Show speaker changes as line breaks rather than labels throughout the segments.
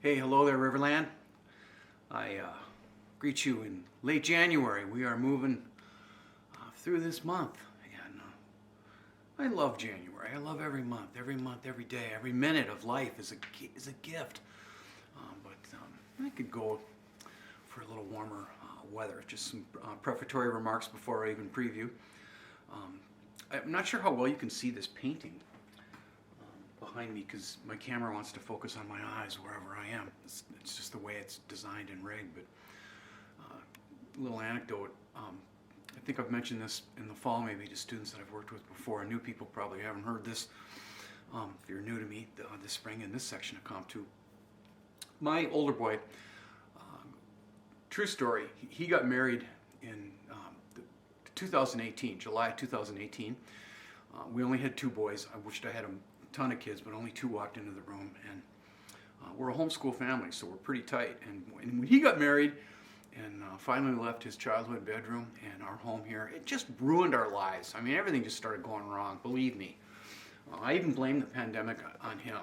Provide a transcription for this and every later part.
Hey, hello there, Riverland. I greet you in late January. We are moving through this month, and I love January. I love every month, every day, every minute of life is a gift. But I could go for a little warmer weather. Just some prefatory remarks before I even preview. I'm not sure how well you can see this painting behind me because my camera wants to focus on my eyes wherever I am. It's just the way it's designed and rigged. But a little anecdote. I think I've mentioned this in the fall maybe to students that I've worked with before. New people probably haven't heard this. If you're new to me, this spring in this section of Comp 2. My older boy, true story, he got married in 2018, July 2018. We only had two boys. I wished I had a ton of kids, but only two walked into the room. And we're a homeschool family, so we're pretty tight. And when he got married and finally left his childhood bedroom and our home here, it just ruined our lives. I mean, everything just started going wrong, believe me. I even blame the pandemic on him.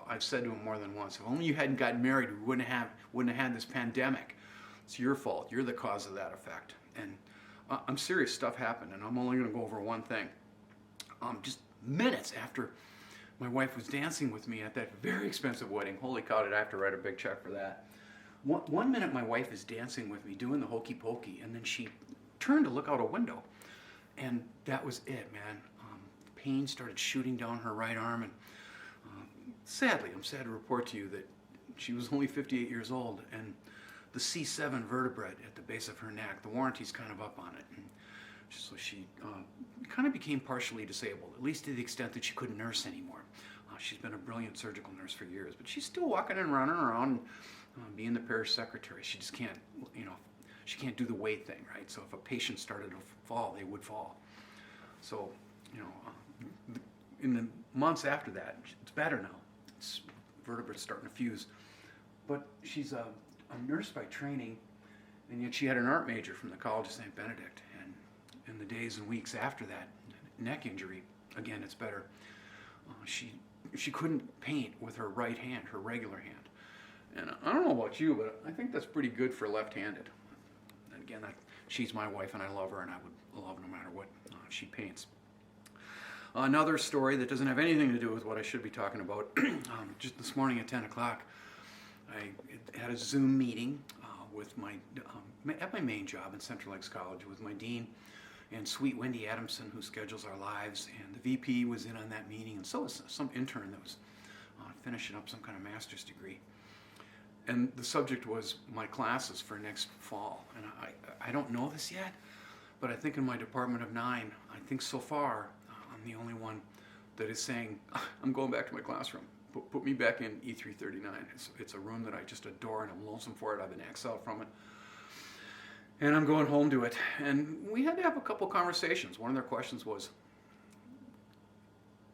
I've said to him more than once, if only you hadn't gotten married, we wouldn't have had this pandemic. It's your fault. You're the cause of that effect. And I'm serious, stuff happened, and I'm only going to go over one thing. Just minutes after my wife was dancing with me at that very expensive wedding. Holy cow, did I have to write a big check for that. One minute my wife is dancing with me, doing the hokey pokey, and then she turned to look out a window. And that was it, man. Pain started shooting down her right arm, and sadly, I'm sad to report to you that she was only 58 years old, and the C7 vertebrae at the base of her neck, the warranty's kind of up on it. And so she kind of became partially disabled, at least to the extent that she couldn't nurse anymore. She's been a brilliant surgical nurse for years, but she's still walking and running around, being the parish secretary. She just can't, she can't do the weight thing, right? So if a patient started to fall, they would fall. So, in the months after that, it's better now. It's vertebrae starting to fuse. But she's a nurse by training, and yet she had an art major from the College of St. Benedict. And in the days and weeks after that neck injury, again, it's better. She couldn't paint with her right hand, her regular hand. And I don't know about you, but I think that's pretty good for left-handed. And again, she's my wife, and I love her, and I would love no matter what she paints. Another story that doesn't have anything to do with what I should be talking about. Just this morning at 10 o'clock, I had a Zoom meeting with at my main job in Central Lakes College with my dean and sweet Wendy Adamson, who schedules our lives, and the VP was in on that meeting, and so was some intern that was finishing up some kind of master's degree. And the subject was my classes for next fall. And I don't know this yet, but I think in my department of 9, I think so far I'm the only one that is saying, I'm going back to my classroom. Put me back in E339. It's a room that I just adore, and I'm lonesome for it. I've been exiled from it. And I'm going home to it. And we had to have a couple conversations. One of their questions was,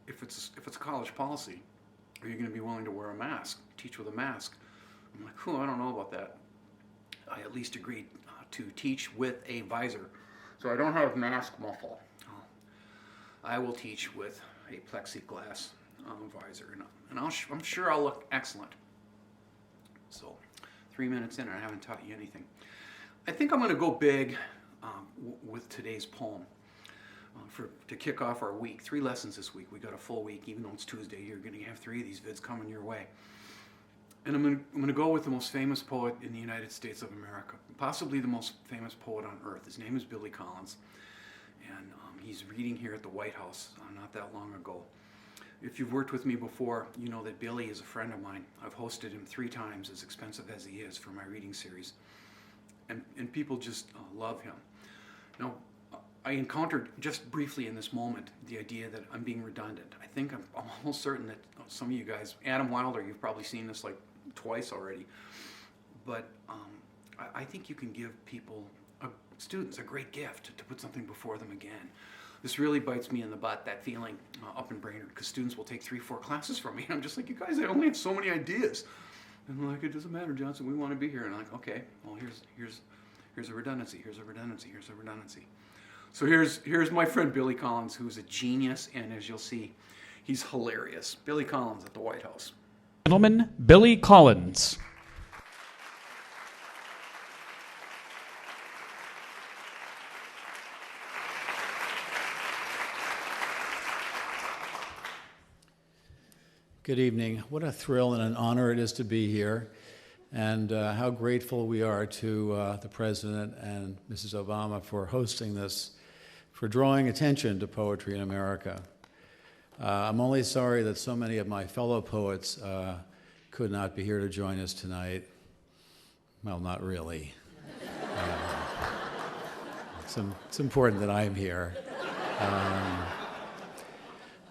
if it's a college policy, are you going to be willing to wear a mask, teach with a mask? I'm like, I don't know about that. I at least agreed to teach with a visor. So I don't have mask muffle. I will teach with a plexiglass visor. And I'm sure I'll look excellent. So 3 minutes in and I haven't taught you anything. I think I'm going to go big with today's poem to kick off our week. 3 lessons this week. We got a full week. Even though it's Tuesday, you're going to have 3 of these vids coming your way. And I'm going to go with the most famous poet in the United States of America, possibly the most famous poet on earth. His name is Billy Collins, and he's reading here at the White House not that long ago. If you've worked with me before, you know that Billy is a friend of mine. I've hosted him 3 times, as expensive as he is, for my reading series. And people just love him. Now, I encountered just briefly in this moment the idea that I'm being redundant. I think I'm almost certain that some of you guys, Adam Wilder, you've probably seen this like twice already. But I think you can give students a great gift to put something before them again. This really bites me in the butt, that feeling up in Brainerd, because students will take 3-4 classes from me. And I'm just like, you guys, I only have so many ideas. And they're like, it doesn't matter, Johnson, we want to be here. And I'm like, okay, well, here's a redundancy, here's a redundancy, here's a redundancy. So here's my friend Billy Collins, who's a genius, and as you'll see, he's hilarious. Billy Collins at the White House.
Gentlemen, Billy Collins.
Good evening. What a thrill and an honor it is to be here, and how grateful we are to the President and Mrs. Obama for hosting this, for drawing attention to poetry in America. I'm only sorry that so many of my fellow poets could not be here to join us tonight. Well, not really. It's important that I'm here.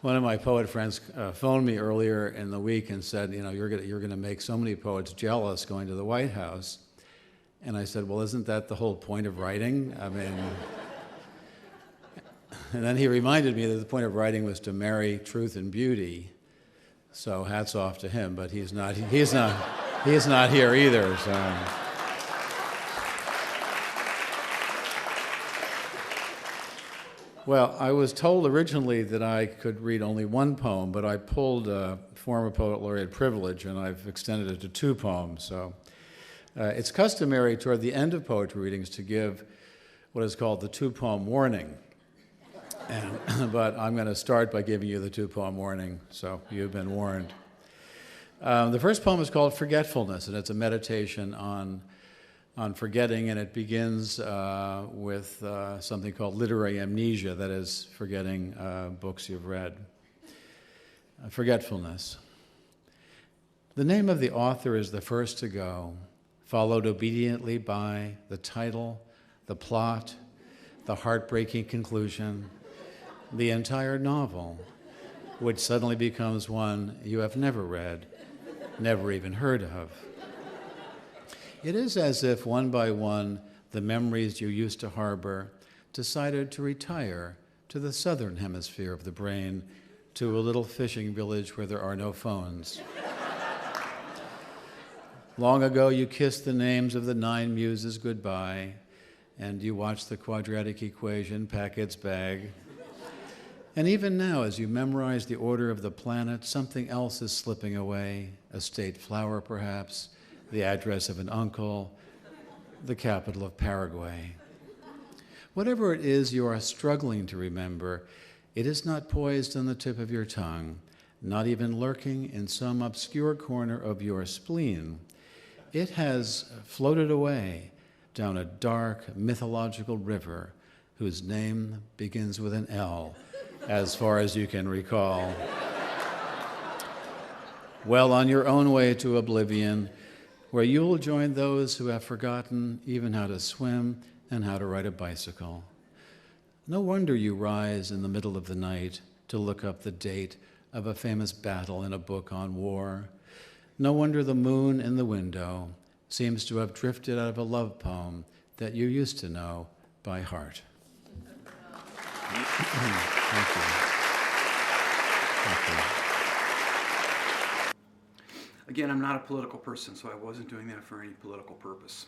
One of my poet friends phoned me earlier in the week and said, you know, you're going to make so many poets jealous going to the White House. And I said, well, isn't that the whole point of writing? I mean, and then he reminded me that the point of writing was to marry truth and beauty. So hats off to him, but he's not here either. So. Well, I was told originally that I could read only one poem, but I pulled former poet laureate privilege, and I've extended it to 2 poems. So it's customary toward the end of poetry readings to give what is called the 2-poem warning. But I'm going to start by giving you the 2-poem warning, so you've been warned. The first poem is called Forgetfulness, and it's a meditation on forgetting, and it begins with something called literary amnesia, that is, forgetting books you've read. Forgetfulness. The name of the author is the first to go, followed obediently by the title, the plot, the heartbreaking conclusion, the entire novel, which suddenly becomes one you have never read, never even heard of. It is as if, one by one, the memories you used to harbor decided to retire to the southern hemisphere of the brain, to a little fishing village where there are no phones. Long ago, you kissed the names of the 9 muses goodbye, and you watched the quadratic equation pack its bag. And even now, as you memorize the order of the planets, something else is slipping away, a state flower perhaps, the address of an uncle, the capital of Paraguay. Whatever it is you are struggling to remember, it is not poised on the tip of your tongue, not even lurking in some obscure corner of your spleen. It has floated away down a dark, mythological river whose name begins with an L, as far as you can recall. Well, on your own way to oblivion, where you will join those who have forgotten even how to swim and how to ride a bicycle. No wonder you rise in the middle of the night to look up the date of a famous battle in a book on war. No wonder the moon in the window seems to have drifted out of a love poem that you used to know by heart. Thank you. Thank you.
Again, I'm not a political person, so I wasn't doing that for any political purpose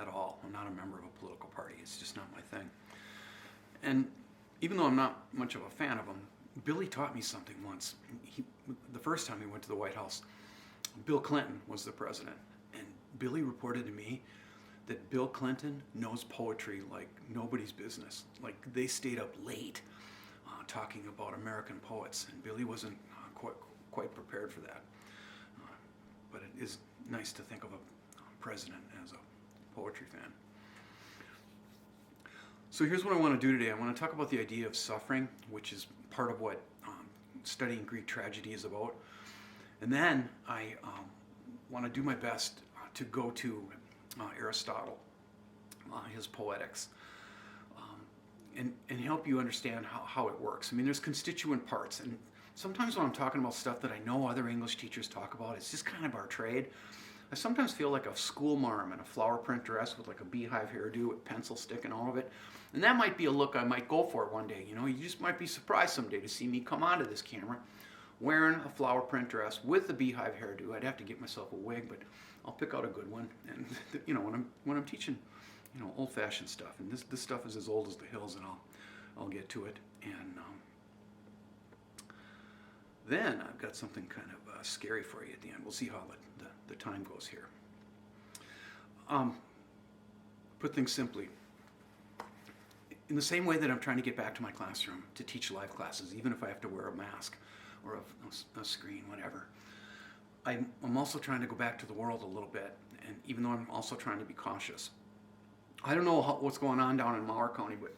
at all. I'm not a member of a political party. It's just not my thing. And even though I'm not much of a fan of him, Billy taught me something once. The first time he went to the White House, Bill Clinton was the president. And Billy reported to me that Bill Clinton knows poetry like nobody's business. Like, they stayed up late talking about American poets, and Billy wasn't quite prepared for that. But it is nice to think of a president as a poetry fan. So here's what I want to do today. I want to talk about the idea of suffering, which is part of what studying Greek tragedy is about. And then I want to do my best to go to Aristotle, his Poetics, and help you understand how it works. I mean, there's constituent parts, and sometimes when I'm talking about stuff that I know other English teachers talk about, it's just kind of our trade. I sometimes feel like a school marm in a flower print dress with like a beehive hairdo with pencil stick and all of it. And that might be a look I might go for one day. You know, you just might be surprised someday to see me come onto this camera wearing a flower print dress with the beehive hairdo. I'd have to get myself a wig, but I'll pick out a good one. And you know, when I'm teaching, you know, old-fashioned stuff, and this stuff is as old as the hills, and I'll get to it. And Then I've got something kind of scary for you at the end. We'll see how the time goes here. Put things simply, in the same way that I'm trying to get back to my classroom to teach live classes, even if I have to wear a mask or a screen, whatever, I'm also trying to go back to the world a little bit, and even though I'm also trying to be cautious. I don't know what's going on down in Mower County, but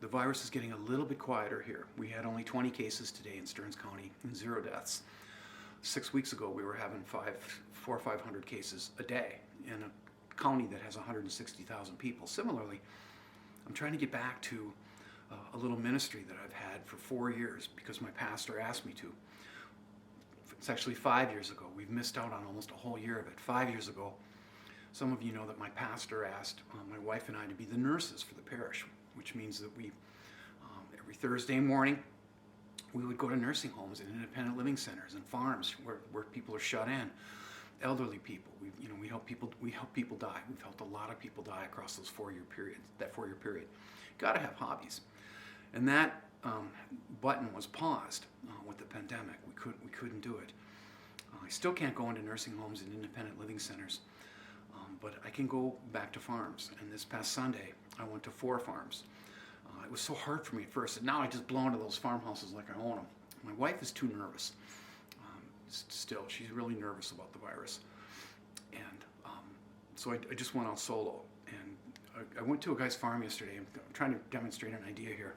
the virus is getting a little bit quieter here. We had only 20 cases today in Stearns County and 0 deaths. 6 weeks ago, we were having 400 or 500 cases a day in a county that has 160,000 people. Similarly, I'm trying to get back to a little ministry that I've had for 4 years because my pastor asked me to. It's actually 5 years ago. We've missed out on almost a whole year of it. 5 years ago, some of you know that my pastor asked my wife and I to be the nurses for the parish, which means that we, every Thursday morning, we would go to nursing homes and independent living centers and farms where people are shut in, elderly people. We help people die. We've helped a lot of people die across those 4-year periods. That 4-year period, got to have hobbies, and that button was paused with the pandemic. We couldn't do it. I still can't go into nursing homes and independent living centers, but I can go back to farms. And this past Sunday, I went to 4 farms. It was so hard for me at first, and now I just blow into those farmhouses like I own them. My wife is too nervous. Still, she's really nervous about the virus, and so I just went out solo. And I went to a guy's farm yesterday. I'm trying to demonstrate an idea here.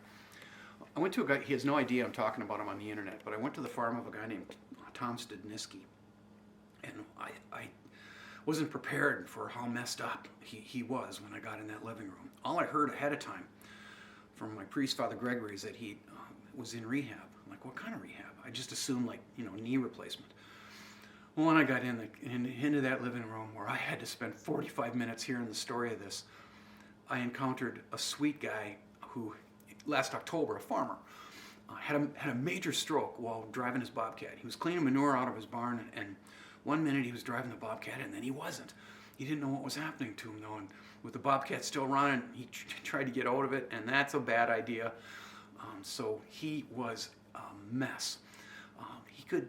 I went to a guy. He has no idea I'm talking about him on the internet, but I went to the farm of a guy named Tom Stadniski, and I wasn't prepared for how messed up he was when I got in that living room. All I heard ahead of time from my priest, Father Gregory, is that he was in rehab. I'm like, what kind of rehab? I just assumed knee replacement. Well, when I got into that living room where I had to spend 45 minutes hearing the story of this, I encountered a sweet guy who, last October, a farmer, had a major stroke while driving his Bobcat. He was cleaning manure out of his barn, and one minute he was driving the Bobcat, and then he wasn't. He didn't know what was happening to him, though, and with the Bobcat still running, he tried to get out of it, and that's a bad idea. So he was a mess. He could,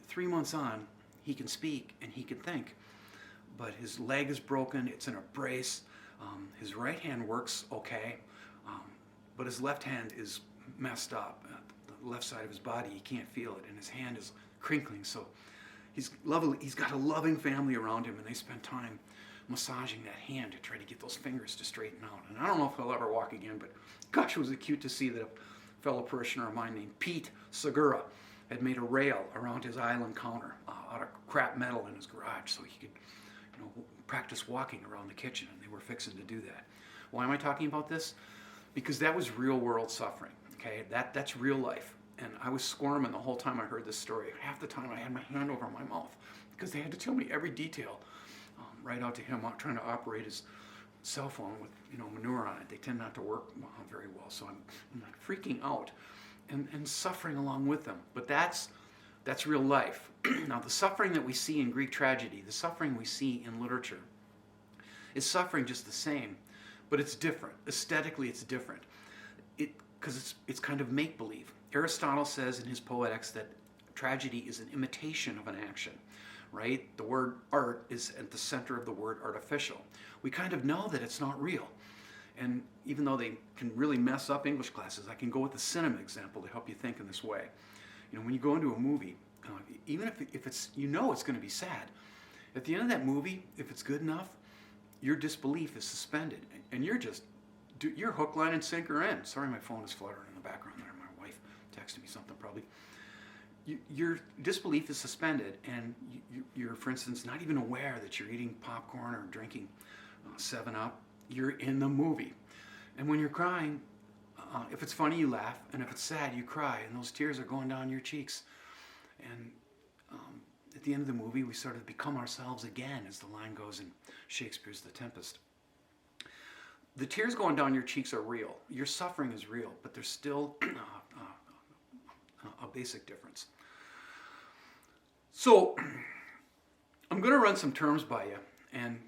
3 months on, he can speak and he can think, but his leg is broken, it's in a brace. His right hand works okay, but his left hand is messed up. The left side of his body, he can't feel it, and his hand is crinkling. So he's got a loving family around him, and they spend time massaging that hand to try to get those fingers to straighten out. And I don't know if he'll ever walk again, but gosh, was it cute to see that a fellow parishioner of mine named Pete Segura had made a rail around his island counter out of crap metal in his garage so he could practice walking around the kitchen, and they were fixing to do that. Why am I talking about this? Because that was real world suffering, okay? That's real life. And I was squirming the whole time I heard this story. Half the time I had my hand over my mouth because they had to tell me every detail, right out to him trying to operate his cell phone with manure on it. They tend not to work very well, so I'm like freaking out and suffering along with them. But that's real life. Now, the suffering that we see in Greek tragedy, the suffering we see in literature, is suffering just the same, but it's different. Aesthetically, it's different. Because it's kind of make-believe. Aristotle says in his Poetics that tragedy is an imitation of an action, right? The word art is at the center of the word artificial. We kind of know that it's not real. And even though they can really mess up English classes, I can go with the cinema example to help you think in this way. When you go into a movie, even if it's, it's going to be sad, at the end of that movie, if it's good enough, your disbelief is suspended, and you're hook, line, and sinker in. Sorry, my phone is fluttering in the background there. My wife texted me something probably. Your disbelief is suspended, and you're, for instance, not even aware that you're eating popcorn or drinking 7-Up. You're in the movie. And when you're crying, if it's funny, you laugh, and if it's sad, you cry, and those tears are going down your cheeks. And at the end of the movie, we sort of become ourselves again, as the line goes in Shakespeare's The Tempest. The tears going down your cheeks are real. Your suffering is real, but there's still a basic difference. So I'm going to run some terms by you, and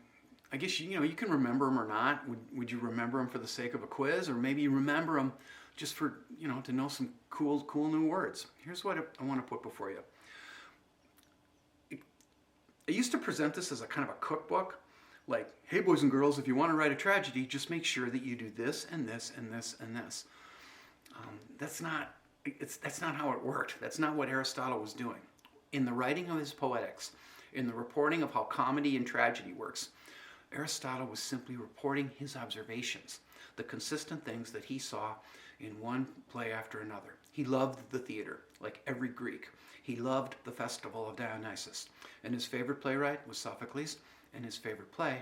I guess you can remember them or not. Would you remember them for the sake of a quiz, or maybe you remember them just for, to know some cool new words. Here's what I want to put before you. I used to present this as a kind of a cookbook, like, hey boys and girls, if you want to write a tragedy, just make sure that you do this and this and this and this. That's not how it worked. That's not what Aristotle was doing. In the writing of his Poetics, in the reporting of how comedy and tragedy works, Aristotle was simply reporting his observations, the consistent things that he saw in one play after another. He loved the theater, like every Greek. He loved the festival of Dionysus. And his favorite playwright was Sophocles, and his favorite play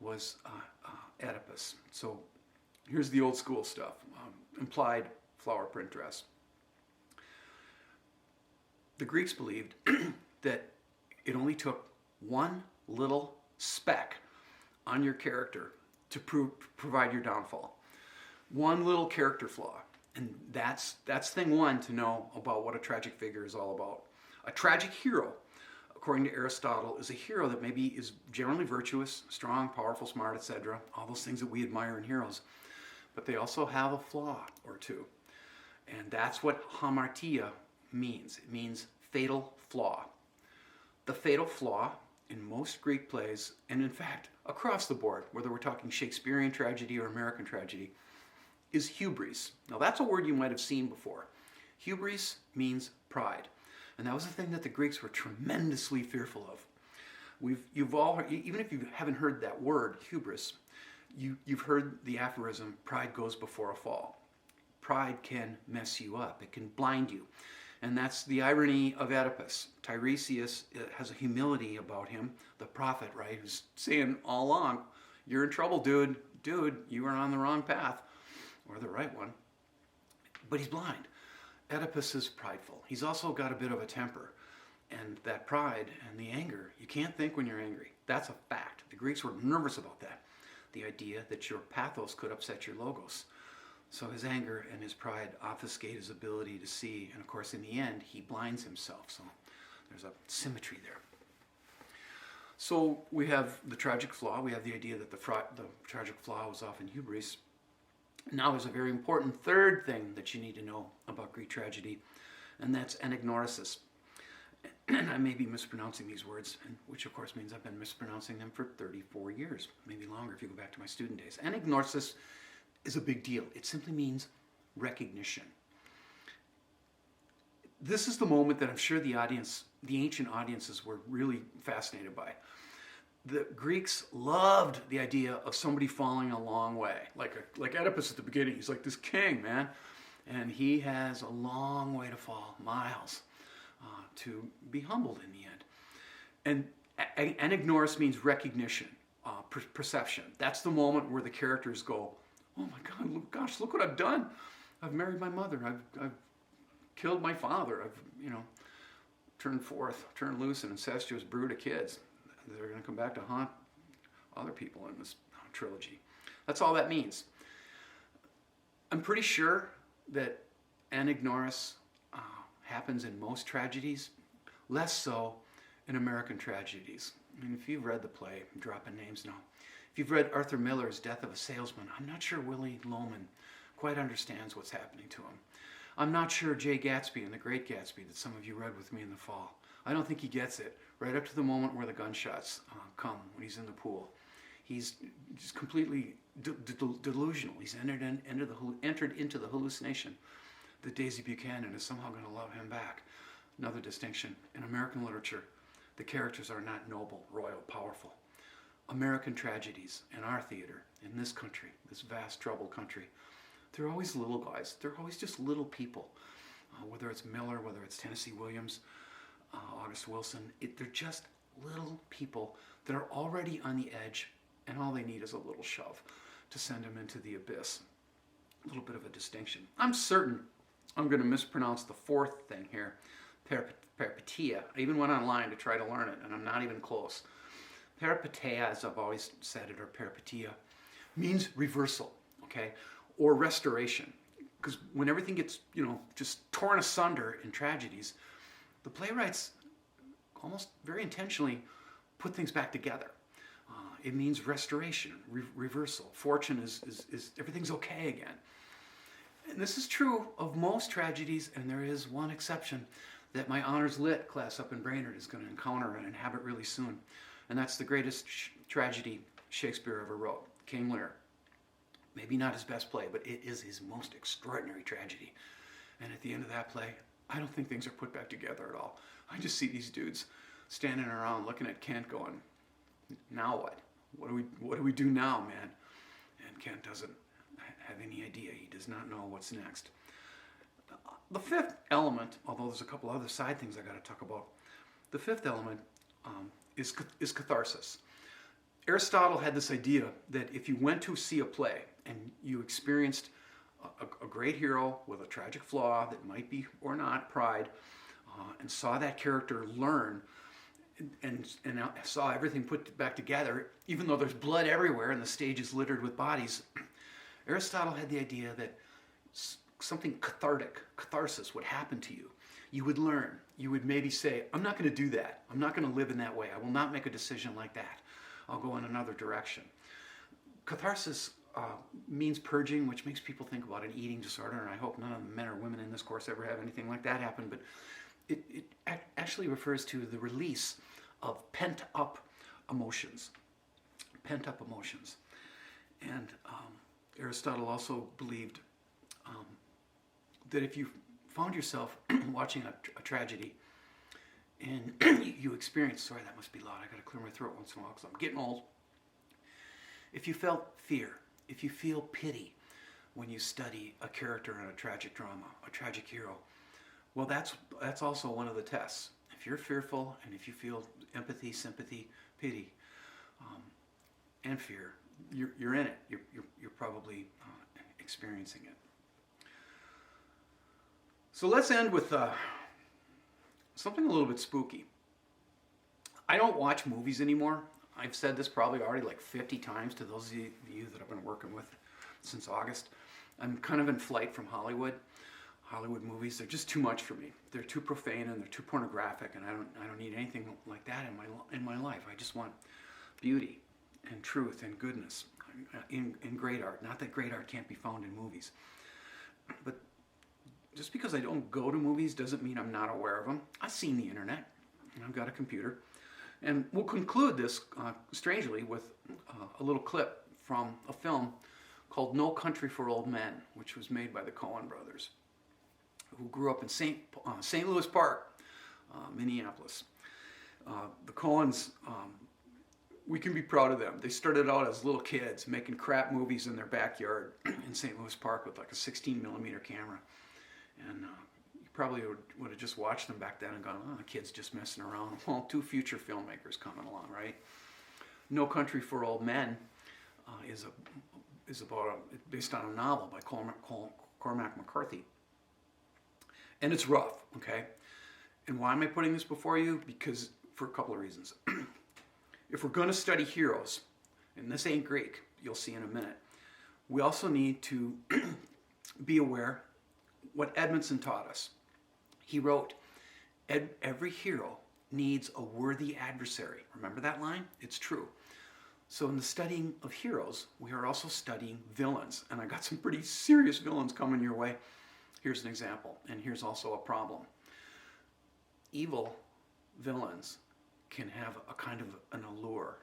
was Oedipus. So here's the old school stuff. Implied flower print dress. The Greeks believed that it only took one little speck on your character to provide your downfall. One little character flaw. And that's thing one to know about what a tragic figure is all about. A tragic hero, according to Aristotle, is a hero that maybe is generally virtuous, strong, powerful, smart, etc. All those things that we admire in heroes. But they also have a flaw or two. And that's what hamartia means. It means fatal flaw. The fatal flaw in most Greek plays, and in fact, across the board, whether we're talking Shakespearean tragedy or American tragedy, is hubris. Now that's a word you might have seen before. Hubris means pride. And that was the thing that the Greeks were tremendously fearful of. You've all, even if you haven't heard that word, hubris, you've heard the aphorism, pride goes before a fall. Pride can mess you up. It can blind you. And that's the irony of Oedipus. Tiresias has a humility about him, the prophet, right, who's saying all along, you're in trouble, dude. Dude, you are on the wrong path, or the right one. But he's blind. Oedipus is prideful. He's also got a bit of a temper. And that pride and the anger, you can't think when you're angry. That's a fact. The Greeks were nervous about that. The idea that your pathos could upset your logos. So his anger and his pride obfuscate his ability to see. And of course, in the end, he blinds himself. So there's a symmetry there. So we have the tragic flaw. We have the idea that the tragic flaw was often hubris. Now there's a very important third thing that you need to know about Greek tragedy, and that's anagnorisis. And I may be mispronouncing these words, which of course means I've been mispronouncing them for 34 years, maybe longer if you go back to my student days. Anagnorisis is a big deal. It simply means recognition. This is the moment that I'm sure the ancient audiences were really fascinated by. The Greeks loved the idea of somebody falling a long way, like Oedipus at the beginning. He's like this king, man, and he has a long way to fall, miles, to be humbled in the end. And anagnoris means recognition, perception. That's the moment where the characters go, oh my God, gosh, look what I've done. I've married my mother. I've killed my father. I've, turned loose an incestuous brood of kids. They're going to come back to haunt other people in this trilogy. That's all that means. I'm pretty sure that anagnoris happens in most tragedies, less so in American tragedies. I mean, if you've read the play, I'm dropping names now. If you've read Arthur Miller's Death of a Salesman, I'm not sure Willie Loman quite understands what's happening to him. I'm not sure Jay Gatsby and The Great Gatsby that some of you read with me in the fall. I don't think he gets it, right up to the moment where the gunshots come, when he's in the pool. He's just completely delusional. He's entered into the hallucination that Daisy Buchanan is somehow going to love him back. Another distinction. In American literature, the characters are not noble, royal, powerful. American tragedies in our theater, in this country, this vast, troubled country, they're always little guys. They're always just little people. Whether it's Miller, whether it's Tennessee Williams, August Wilson, they're just little people that are already on the edge, and all they need is a little shove to send them into the abyss. A little bit of a distinction. I'm certain I'm going to mispronounce the fourth thing here, peripeteia. I even went online to try to learn it, and I'm not even close. Peripeteia, as I've always said it, or peripeteia, means reversal, okay, or restoration. Because when everything gets, just torn asunder in tragedies, the playwrights almost very intentionally put things back together. It means restoration, reversal. Fortune is everything's okay again. And this is true of most tragedies, and there is one exception that my honors lit class up in Brainerd is going to encounter and inhabit really soon. And that's the greatest tragedy Shakespeare ever wrote, King Lear. Maybe not his best play, but it is his most extraordinary tragedy. And at the end of that play, I don't think things are put back together at all. I just see these dudes standing around looking at Kent going, now what? What do we do now, man? And Kent doesn't have any idea. He does not know what's next. The fifth element, although there's a couple other side things I got to talk about, the fifth element is catharsis. Aristotle had this idea that if you went to see a play and you experienced a great hero with a tragic flaw that might be or not pride, and saw that character learn and saw everything put back together, even though there's blood everywhere and the stage is littered with bodies, Aristotle had the idea that something catharsis would happen to you. You would learn. You would maybe say, I'm not going to do that. I'm not going to live in that way. I will not make a decision like that. I'll go in another direction. Catharsis means purging, which makes people think about an eating disorder, and I hope none of the men or women in this course ever have anything like that happen, but it actually refers to the release of pent-up emotions. Pent-up emotions. And Aristotle also believed that if you found yourself watching a tragedy and you experienced, sorry, that must be loud, I gotta clear my throat once in a while because I'm getting old. If you felt fear, if you feel pity when you study a character in a tragic drama, a tragic hero, well, that's also one of the tests. If you're fearful and if you feel empathy, sympathy, pity, and fear, you're in it. You're probably experiencing it. So let's end with something a little bit spooky. I don't watch movies anymore. I've said this probably already like 50 times to those of you that I've been working with since August. I'm kind of in flight from Hollywood. Hollywood movies, they're just too much for me. They're too profane and they're too pornographic, and I don't need anything like that in my life. I just want beauty and truth and goodness in great art. Not that great art can't be found in movies. But just because I don't go to movies doesn't mean I'm not aware of them. I've seen the internet, and I've got a computer. And we'll conclude this, strangely, with a little clip from a film called No Country for Old Men, which was made by the Coen brothers, who grew up in St. Louis Park, Minneapolis. The Coens, we can be proud of them. They started out as little kids making crap movies in their backyard in St. Louis Park with like a 16 millimeter camera. And you probably would have just watched them back then and gone, oh, the kid's just messing around. Well, two future filmmakers coming along, right? No Country for Old Men is based on a novel by Cormac McCarthy. And it's rough, okay? And why am I putting this before you? Because for a couple of reasons. If we're going to study heroes, and this ain't Greek, you'll see in a minute, we also need to be aware what Edmondson taught us. He wrote, every hero needs a worthy adversary. Remember that line? It's true. So in the studying of heroes, we are also studying villains. And I got some pretty serious villains coming your way. Here's an example, and here's also a problem. Evil villains can have a kind of an allure,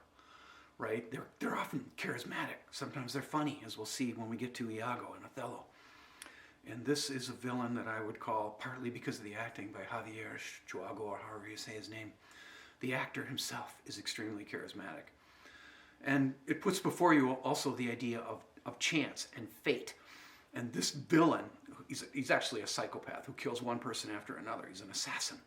right? They're often charismatic. Sometimes they're funny, as we'll see when we get to Iago and Othello. And this is a villain that I would call, partly because of the acting by Javier Chuago, or however you say his name, the actor himself is extremely charismatic. And it puts before you also the idea of chance and fate. And this villain, he's actually a psychopath who kills one person after another. He's an assassin.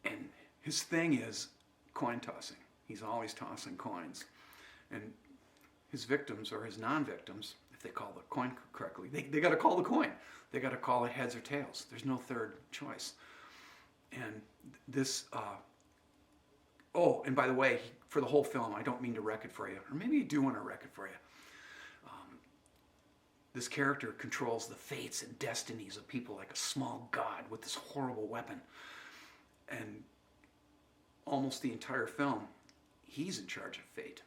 And his thing is coin tossing. He's always tossing coins. And his victims, or his non-victims, if they call the coin correctly, they got to call the coin. They got to call it heads or tails. There's no third choice. And this, oh, and by the way, for the whole film, I don't mean to wreck it for you, or maybe you do want to wreck it for you. This character controls the fates and destinies of people like a small god with this horrible weapon. And almost the entire film, he's in charge of fate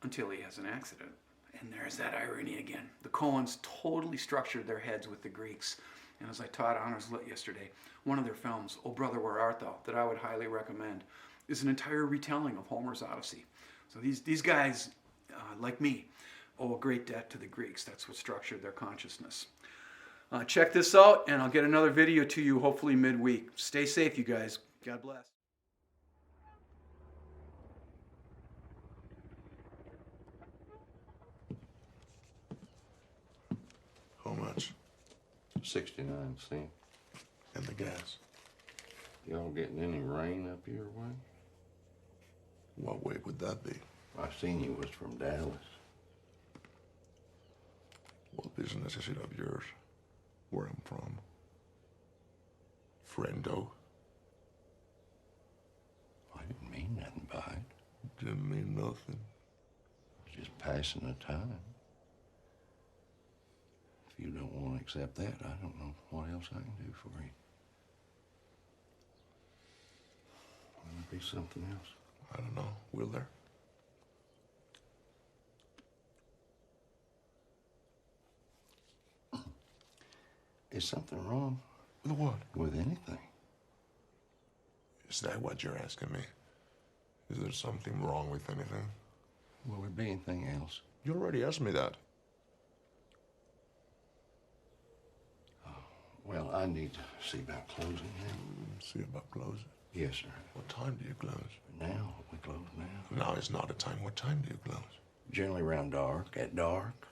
until he has an accident. And there's that irony again. The Coens totally structured their heads with the Greeks. And as I taught Honors Lit yesterday, one of their films, Oh Brother, Where Art Thou, that I would highly recommend, is an entire retelling of Homer's Odyssey. So these guys, like me, owe a great debt to the Greeks. That's what structured their consciousness. Check this out, and I'll get another video to you hopefully midweek. Stay safe, you guys. God bless.
How much?
69 cents.
And the gas?
Y'all getting any rain up your way?
What way would that be?
I seen you was from Dallas.
What business is it of yours? Where I'm from? Friendo?
I didn't mean nothing by it.
Didn't mean nothing.
Just passing the time. If you don't want to accept that, I don't know what else I can do for you. Will there be something else?
I don't know. Will there?
Is something wrong
With what?
with anything?
Is that what you're asking me? Is there something wrong with anything?
Will there be anything else?
You already asked me that.
Well, I need to see about closing now.
See about closing.
Yes, sir.
What time do you close?
Now, we close now.
Now is not a time. What time do you close?
Generally around dark, at dark.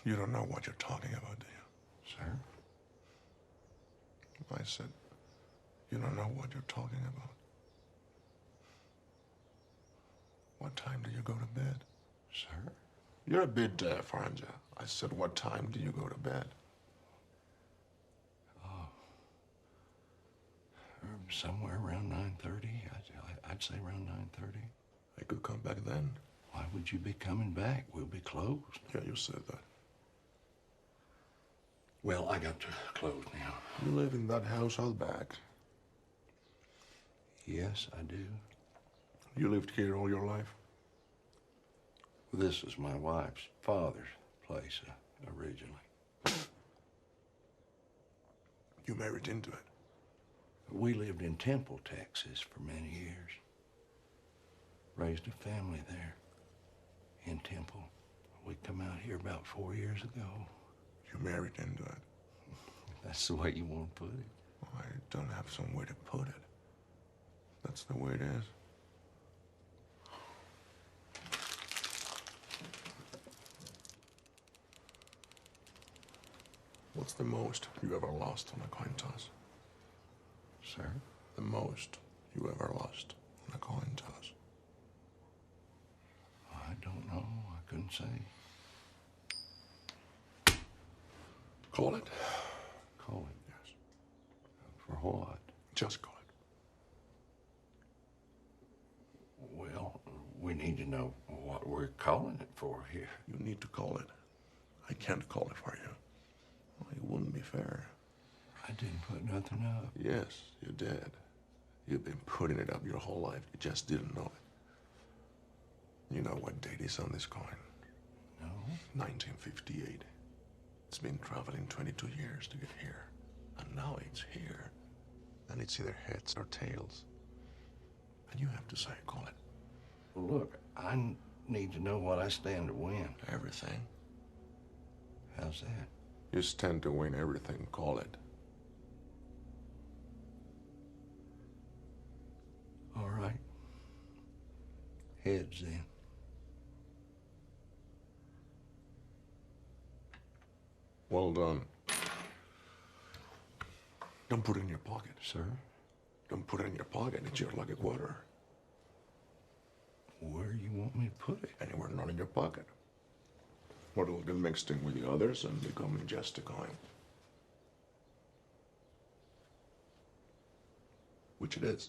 You don't know what you're talking about, do you?
Sir?
I said, you don't know what you're talking about. What time do you go to bed?
Sir?
You're a bit deaf, aren't you? I said, what time do you go to bed?
Somewhere around 9:30. I'd say around 9:30.
I could come back then.
Why would you be coming back? We'll be closed.
Yeah, you said that.
Well, I got to close now.
You live in that house out back.
Yes, I do.
You lived here all your life?
This is my wife's father's place originally.
You married into it.
We lived in Temple, Texas for many years. Raised a family there in Temple. We come out here about 4 years ago.
You married into it.
That's the way you want to put it.
I don't have some way to put it. That's the way it is. What's the most you ever lost on a coin toss?
Sir?
The most you ever lost on a coin toss?
I don't know. I couldn't say.
Call it.
Call it.
Yes.
For what?
Just call it.
Well, we need to know what we're calling it for here.
You need to call it. I can't call it for you. Well, it wouldn't be fair.
I didn't put nothing up.
Yes, you did. You've been putting it up your whole life. You just didn't know it. You know what date is on this coin?
No?
1958. It's been traveling 22 years to get here. And now it's here. And it's either heads or tails. And you have to say, call it.
Well, look, I need to know what I stand to win.
Everything.
How's that?
You stand to win everything, call it.
All right. Heads then.
Well done. Don't put it in your pocket.
Sir?
Don't put it in your pocket. It's your lucky quarter.
Where you want me to put it?
Anywhere not in your pocket. Or it'll get mixed in with the others and become just a coin. Which it is.